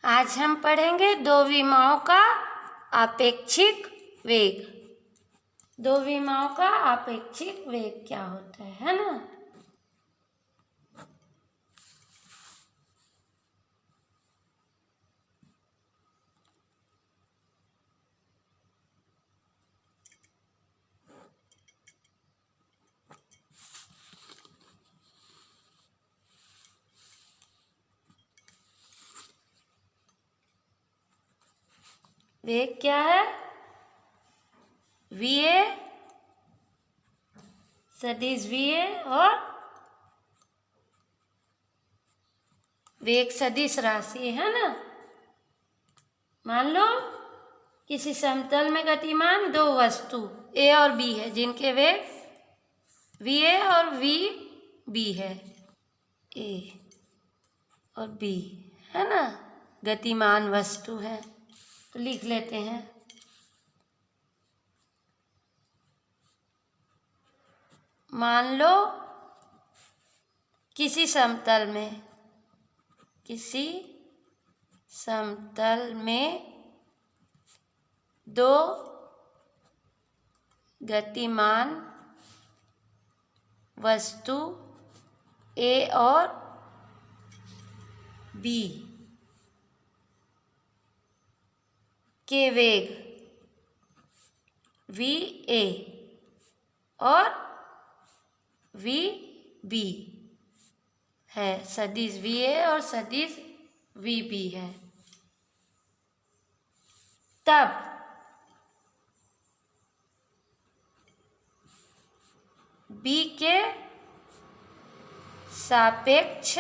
आज हम पढ़ेंगे दो विमाओं का आपेक्षिक वेग। दो विमाओं का आपेक्षिक वेग क्या होता है ना। वेग क्या है? va सदिश va और वेग सदिश राशि है ना। मान लो किसी समतल में गतिमान दो वस्तु a और b है जिनके वेग va और vb है। a और b है ना, गतिमान वस्तु है। तो लिख लेते हैं। मान लो किसी समतल में दो गतिमान वस्तु A और B के वेग VA और VB है, सदिश VA और सदिश VB है। तब B के सापेक्ष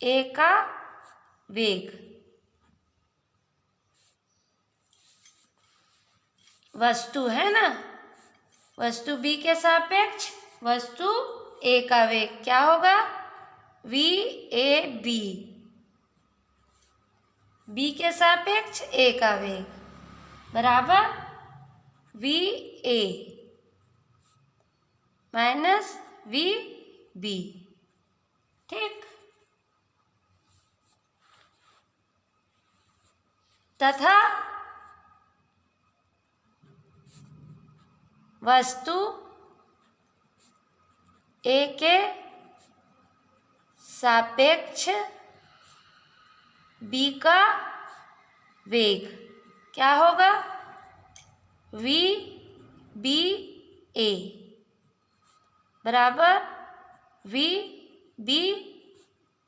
A का वेग वस्तु है ना, वस्तु B के सापेक्ष वस्तु A का वेग क्या होगा? VAB। B के सापेक्ष A का वेग बराबर VA माइनस VB। ठीक। तथा वस्तु A के सापेक्ष B का वेग क्या होगा? VBA बराबर VB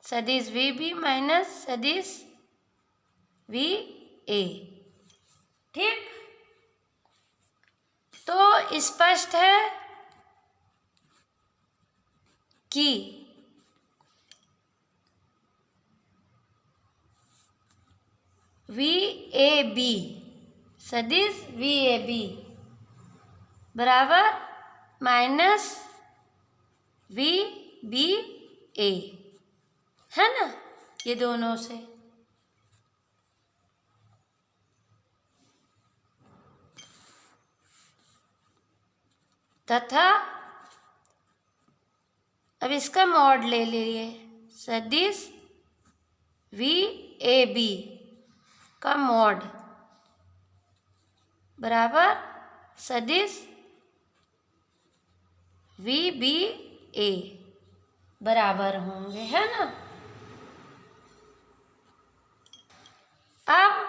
सदिश VB माइनस सदिश VA। ठीक। तो स्पष्ट है कि VAB सदिश VAB बराबर माइनस VBA है ना, ये दोनों से। तथा अब इसका मॉड ले लीजिए, सदिश VAB का मॉड बराबर सदिश VBA बराबर होंगे है ना। अब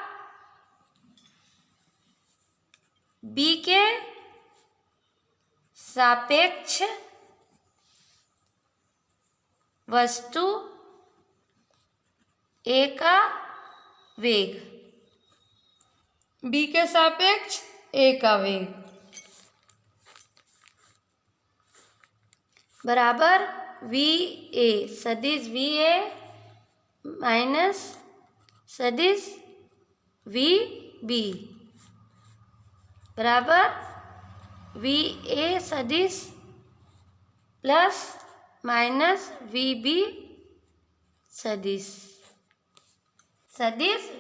B के सापेक्ष वस्तु A का वेग B के सापेक्ष A का वेग बराबर VA सदिश VA माइनस सदिश VB बराबर VA सदिश प्लस माइनस VB सदिश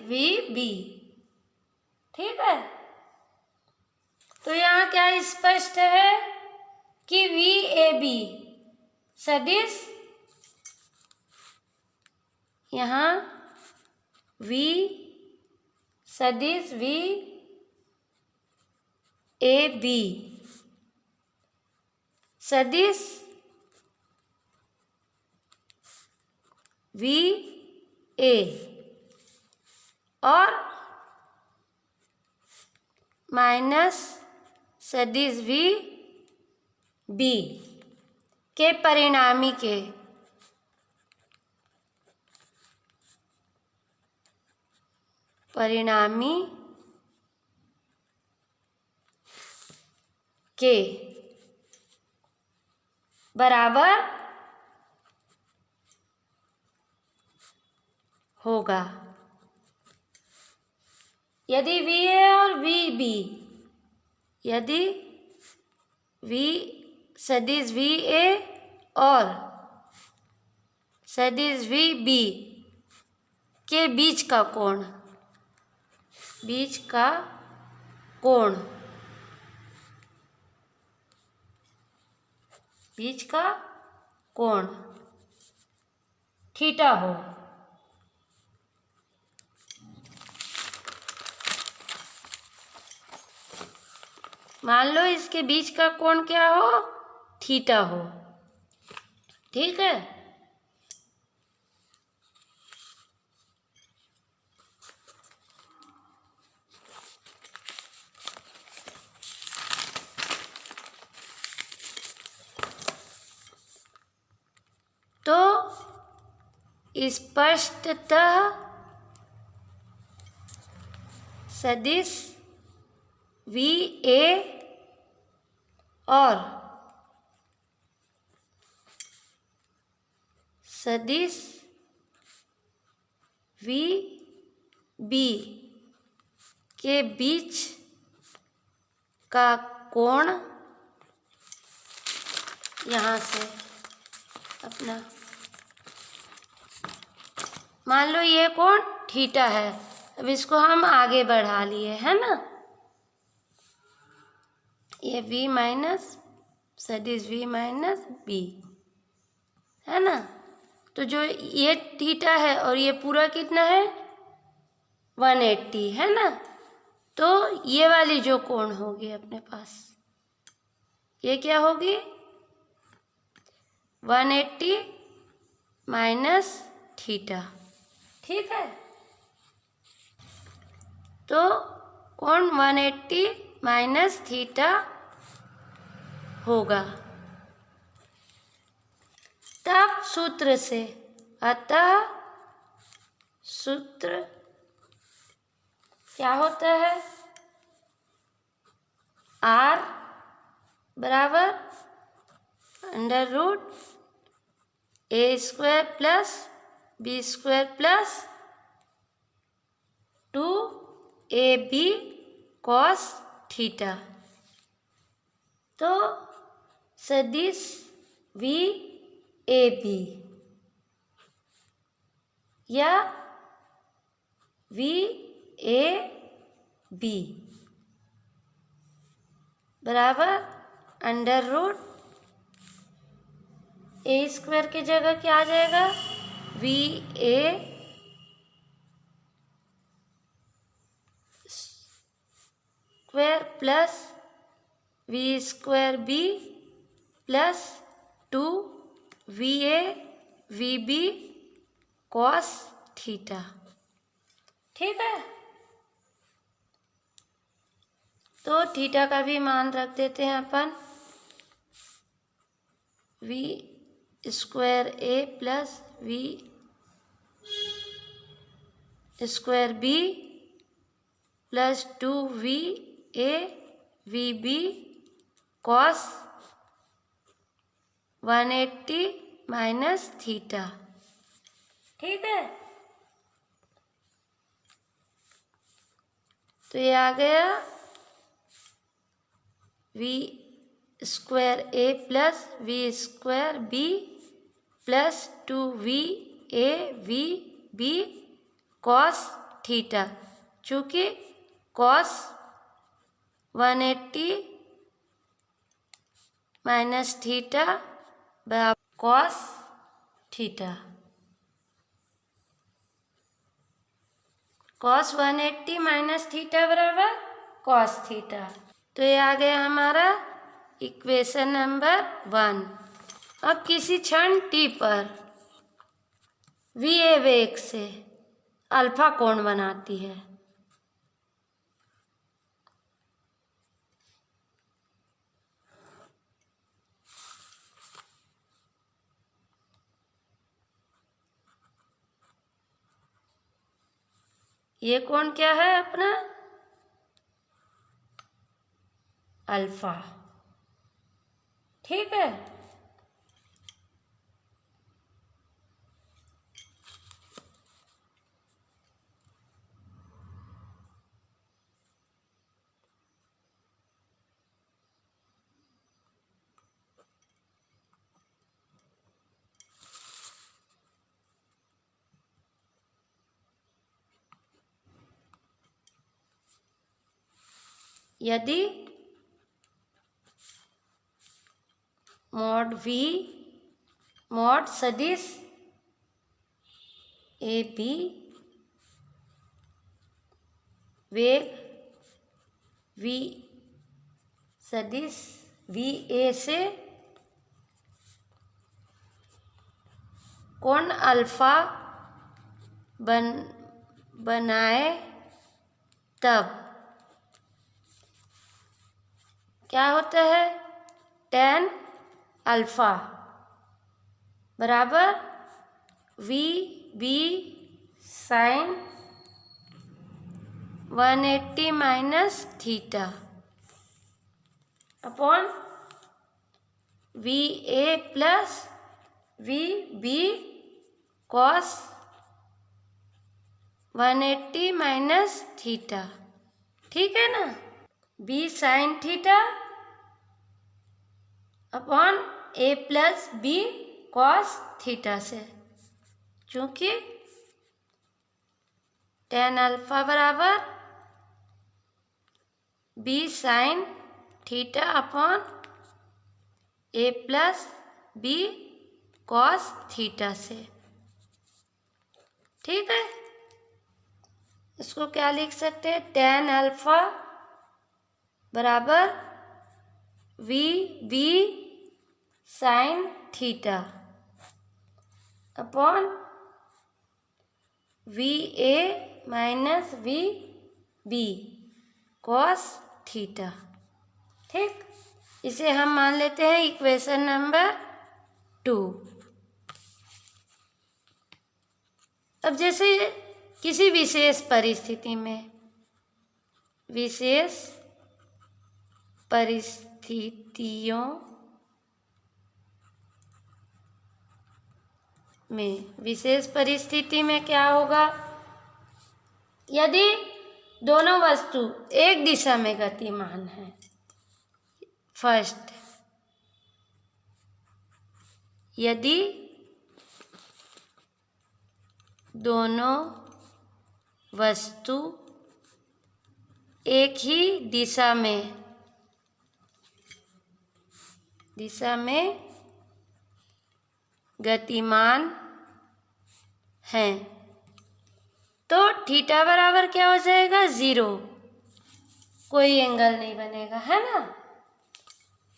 VB। ठीक है। तो यहाँ क्या स्पष्ट है कि VAB सदिश यहाँ v सदिश v ए बी सदिश v ए और माइनस सदिश v बी के परिणामी के बराबर होगा यदि वी ए और वी बी, यदि v सदिश v ए और सदिश v बी के बीच का कोण थीटा हो। मान लो इसके बीच का कोण क्या हो, थीटा हो। ठीक है, तो स्पष्टतः सदिश v ए और सदिश v बी के बीच का कोण यहाँ से अपना मान लो ये कोण थीटा है। अब इसको हम आगे बढ़ा लिए, है ना। ये v माइनस सदिश v माइनस बी, है ना। तो जो ये थीटा है और ये पूरा कितना है 180, है ना। तो ये वाली जो कोण होगी अपने पास, ये क्या होगी 180 माइनस थीटा। ठीक है, तो कोण 180 माइनस थीटा होगा। तब सूत्र से, अतः सूत्र क्या होता है, r बराबर under root A square plus B square plus 2ab cos theta. तो सदिश v ए बी या v ए बी बराबर अंडर रूट ए स्क्वायर की जगह क्या आ जाएगा v A square plus v square B plus 2va vb cos theta. ठीक है, तो थीटा का भी मान रख देते हैं अपन v square A plus v square B plus 2va vb cos 180 minus theta. ठीक है, तो ये आ गया v square A plus v square B plus 2va vb cos theta. चूँकि कॉस 180 माइनस थीटा बराबर cos theta. Cos 180 minus theta बराबर cos theta. तो ये आ गया हमारा इक्वेशन नंबर 1। अब किसी क्षण t पर va वेग से अल्फा कोण बनाती है। ये कोण क्या है अपना? अल्फा। ठीक है। यदि मॉड v मॉड सदिश ए बी वेग v सदिश वी ए से कोण अल्फा बनाए, तब क्या होता है? tan अल्फा बराबर v B sine 180 minus theta upon v A plus we B cos 180 minus theta. ठीक है ना? B sine theta upon A plus B cos theta से, चूंकि tan अल्फा बराबर B sine theta upon A plus B cos theta से। ठीक है। इसको क्या लिख सकते हैं? tan अल्फा बराबर v B sine theta upon v A minus v B cos theta. ठीक, इसे हम मान लेते हैं इक्वेशन नंबर 2। अब जैसे किसी विशेष परिस्थितियों विशेष परिस्थिति में क्या होगा? यदि दोनों वस्तु एक दिशा में गतिमान है। फर्स्ट, यदि दोनों वस्तु एक ही दिशा में गतिमान हैं, तो थीटा बराबर क्या हो जाएगा? 0। कोई एंगल नहीं बनेगा, है ना?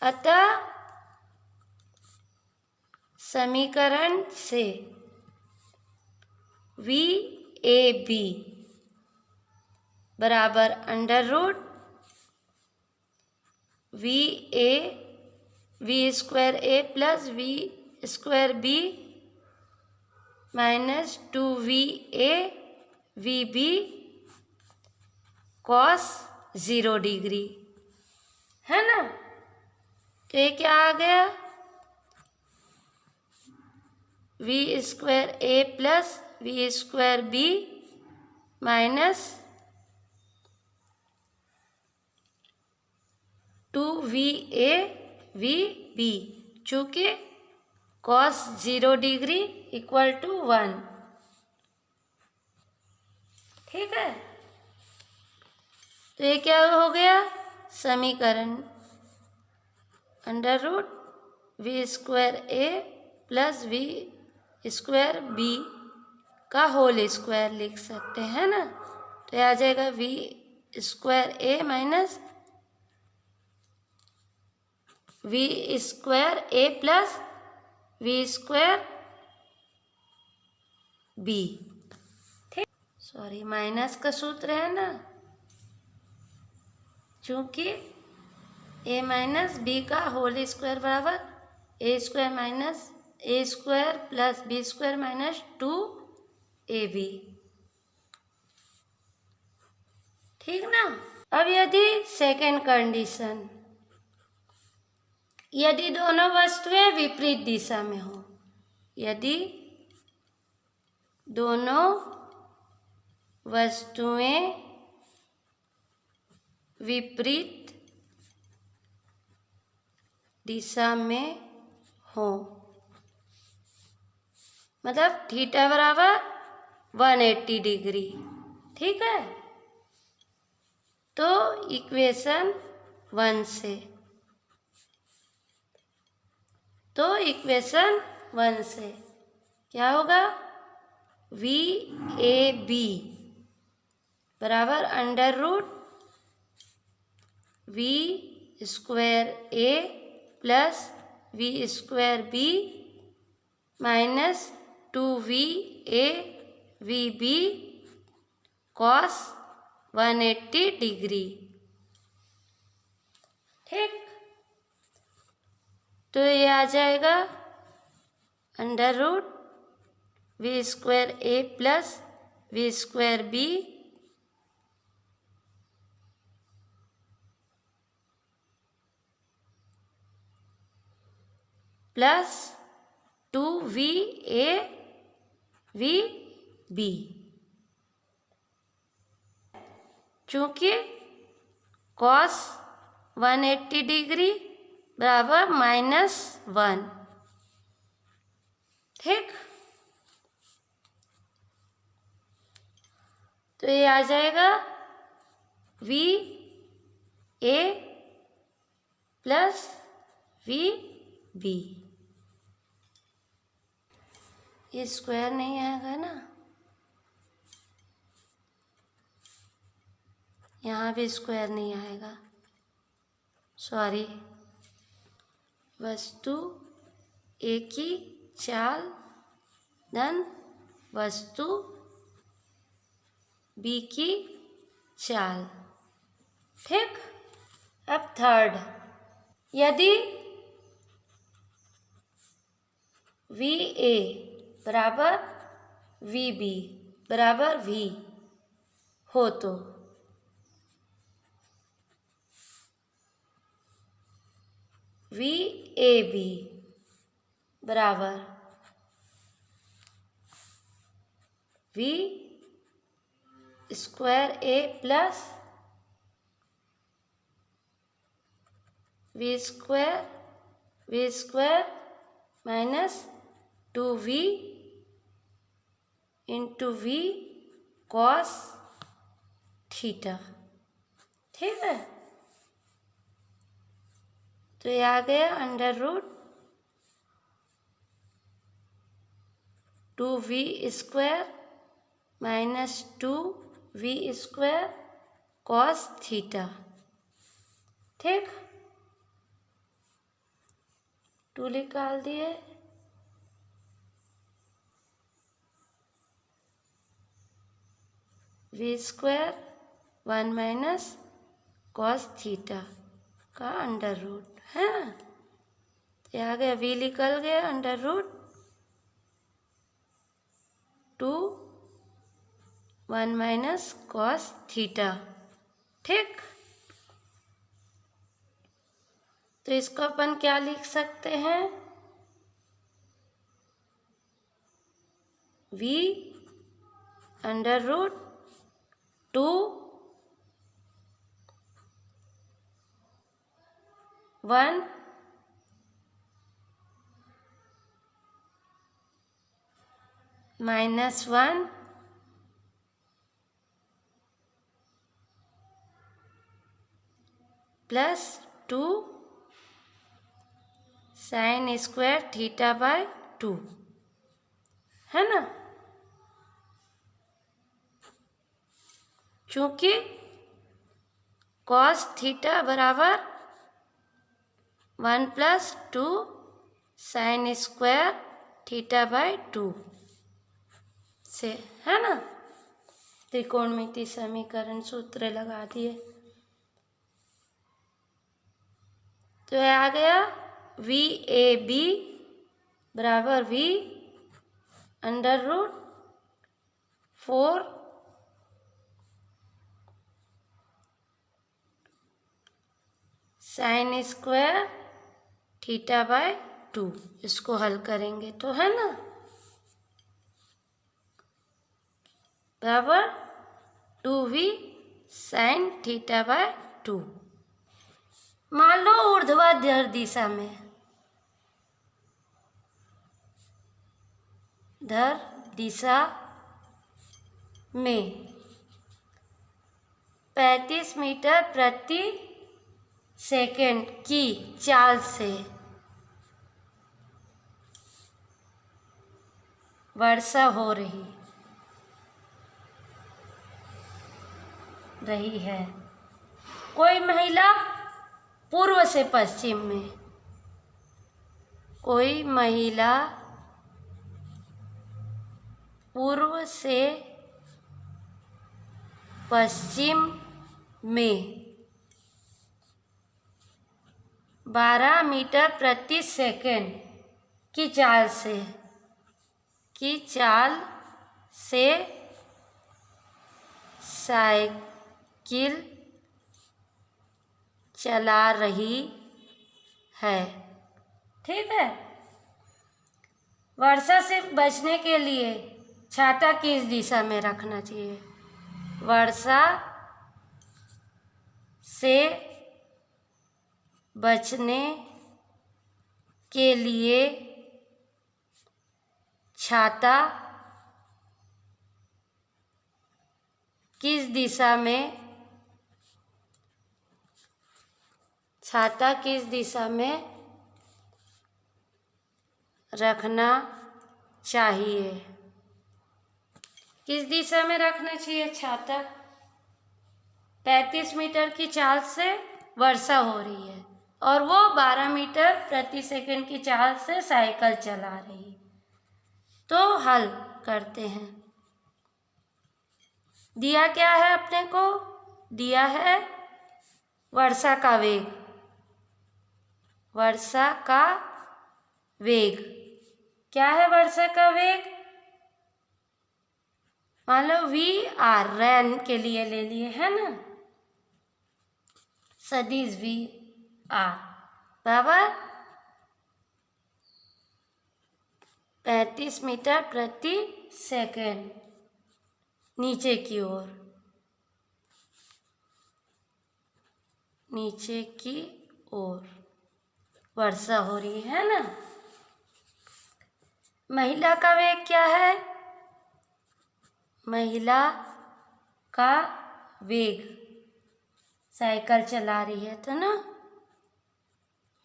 अतः समीकरण से वी ए बी बराबर under root V square A plus we square B minus 2वी A V B cos 0 degree, है ना? तो ये क्या आ गया? V square A plus we square B minus 2वी ए वी बी, चूँकि कॉस 0 डिग्री इक्वल टू 1। ठीक है। तो ये क्या हो गया? समीकरण under root V square A plus we square B का होल स्क्वायर लिख सकते हैं ना? तो ये आ जाएगा V square A minus V square A plus we square B. ठीक, सॉरी माइनस का सूत्र है ना, चूंकि ए माइनस बी का होल स्क्वायर बराबर A square minus A square plus B square minus 2ab। ठीक ना। अब यदि सेकेंड कंडीशन, यदि दोनों वस्तुएं विपरीत दिशा में हो, यदि दोनों वस्तुएं विपरीत दिशा में हो, मतलब थीटा बराबर 180 डिग्री। ठीक है, तो इक्वेशन 1 से, तो इक्वेशन 1 से क्या होगा, वी ए बी बराबर under root V square A plus we square B minus 2वी A V B cos 180 degree. ठीक, तो ये आ जाएगा under root V square A plus we square B plus 2वी ए वी बी। चूंकि cos 180 degree बराबर -1। ठीक, तो ये आ जाएगा V A plus we B. ये स्क्वायर नहीं आएगा ना, यहाँ भी स्क्वायर नहीं आएगा, सॉरी। वस्तु ए की चाल धन वस्तु बी की चाल। ठीक, अब थर्ड, यदि वी ए बराबर वी बी बराबर वी हो, तो वी ए बी बराबर v square A plus we square minus 2v into v cos theta. ठीक है, तो ये आ गया under root 2v square minus 2v square cos theta. ठीक, 2 निकाल दिए, v square 1 minus cos theta का अंडर रूट है ना, ये आ गया वी निकल गया under root 2 1 minus cos theta. ठीक, तो इसको अपन क्या लिख सकते हैं, v under root 2 1 minus 1 plus 2 sine square theta by 2, है ना। चूंकि कॉस थीटा बराबर 1+2 साइन स्क्वायर थीटा बाय 2 से, है ना। त्रिकोणमितीय समीकरण सूत्र लगा दिए तो ये आ गया VAB बराबर V√4 sign square theta by 2। इसको हल करेंगे तो, है ना, बराबर 2V साइन थीटा बाय 2। मान लो ऊर्ध्वाधर दिशा में, धर दिशा में 35 मीटर प्रति सेकंड की चाल से वर्षा हो रही है। कोई महिला पूर्व से पश्चिम में, कोई महिला पूर्व से पश्चिम में 12 मीटर प्रति सेकंड की चाल से साइकिल चला रही है। ठीक है। वर्षा से बचने के लिए छाता किस दिशा में रखना चाहिए? वर्षा से बचने के लिए छाता किस दिशा में रखना चाहिए? किस दिशा में रखना चाहिए छाता? 35 मीटर की चाल से वर्षा हो रही है और वो 12 मीटर प्रति सेकंड की चाल से साइकिल चला रही है। तो हल करते हैं। दिया क्या है अपने को? दिया है वर्षा का वेग। वर्षा का वेग क्या है? वर्षा का वेग मान लो VR रैन के लिए ले लिए, है ना, सदिश VR बराबर 35 मीटर प्रति सेकंड नीचे की ओर वर्षा हो रही है ना। महिला का वेग क्या है? महिला का वेग साइकिल चला रही है तो ना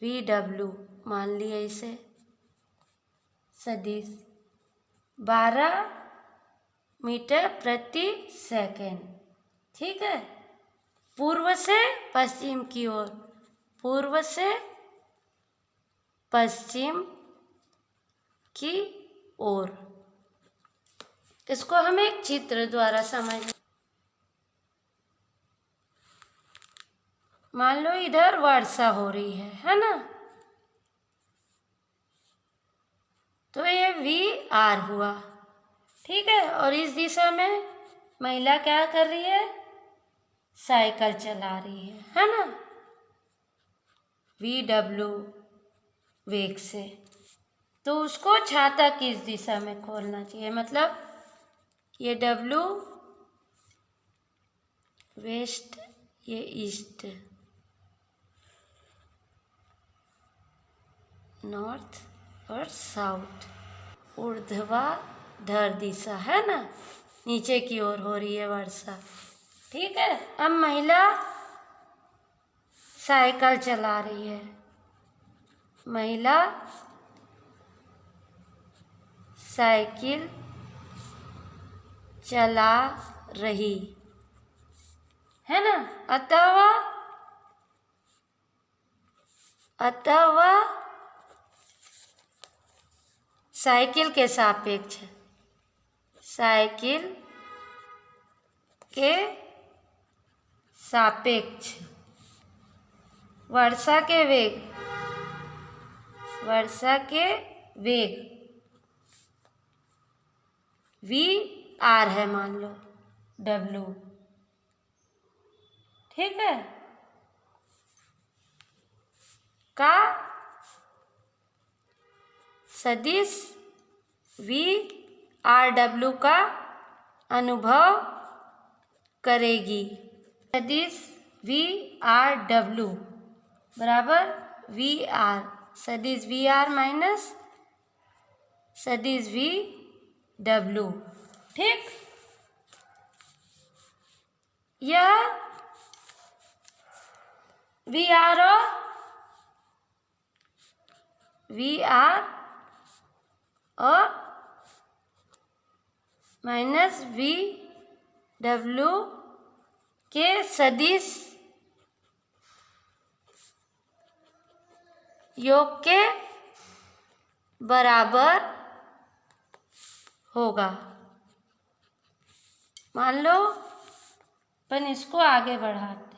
VW मान लिया इसे सदिश 12 मीटर प्रति सेकंड। ठीक है। पूर्व से पश्चिम की ओर, पूर्व से पश्चिम की ओर। इसको हम एक चित्र द्वारा समझ। मान लो इधर वर्षा हो रही है ना, तो ये VR हुआ। ठीक है। और इस दिशा में महिला क्या कर रही है? साइकिल चला रही है ना, VW वेग से। तो उसको छाता किस दिशा में खोलना चाहिए? मतलब ये W वेस्ट, ये ईस्ट, नॉर्थ और साउथ, ऊर्ध्वाधर दिशा है ना, नीचे की ओर हो रही है वर्षा। ठीक है। अब महिला साइकिल चला रही है। महिला साइकिल चला रही है ना। अथवा साइकिल के सापेक्ष, साइकिल के सापेक्ष वर्षा के वेग, वर्षा के वेग वी आर है मान लो, डब्लू। ठीक है, का सदिश वी आर डब्लू का अनुभव करेगी। सदिश वी आर डब्लू बराबर वी आर, सदिश वी आर माइनस सदिश वी डब्लू। ठीक, यह वी आर और माइनस वी डब्लू के सदिश योग के बराबर होगा। मान लो अपन इसको आगे बढ़ाते,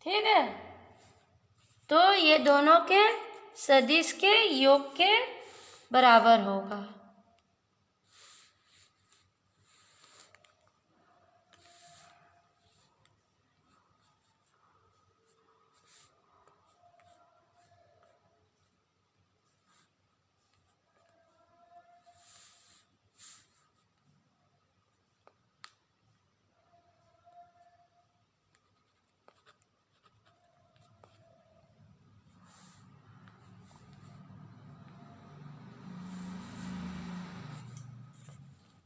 ठीक है, तो ये दोनों के सदिश के योग के बराबर होगा।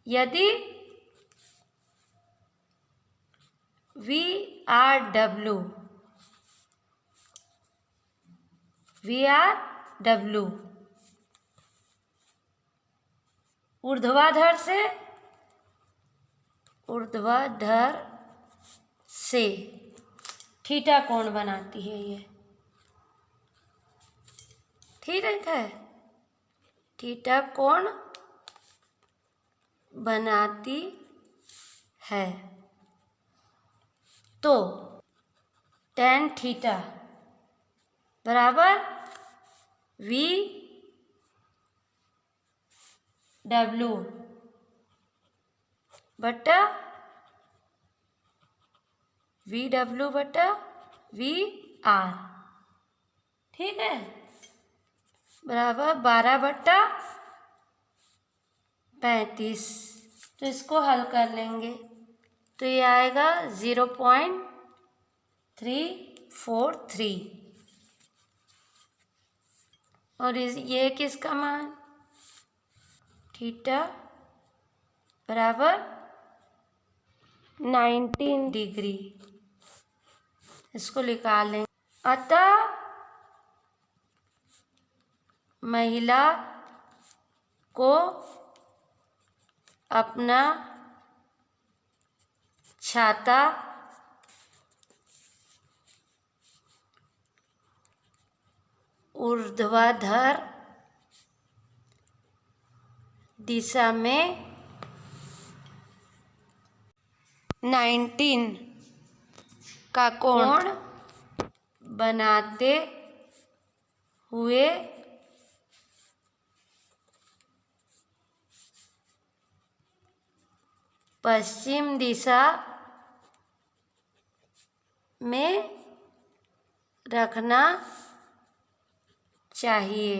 यदि वी आर डब्लू ऊर्ध्वाधर से थीटा कोण बनाती है, ये ठीक है, थीटा कोण बनाती है, तो tan थीटा बराबर वी डब्लू बटा वी आर, ठीक है, बराबर 12/35। तो इसको हल कर लेंगे तो ये आएगा 0.343 और ये किसका मान, थीटा बराबर 19 डिग्री, इसको निकाल लेंगे। अतः महिला को अपना छाता ऊर्ध्वाधर दिशा में 19 का कोण बनाते हुए पश्चिम दिशा में रखना चाहिए।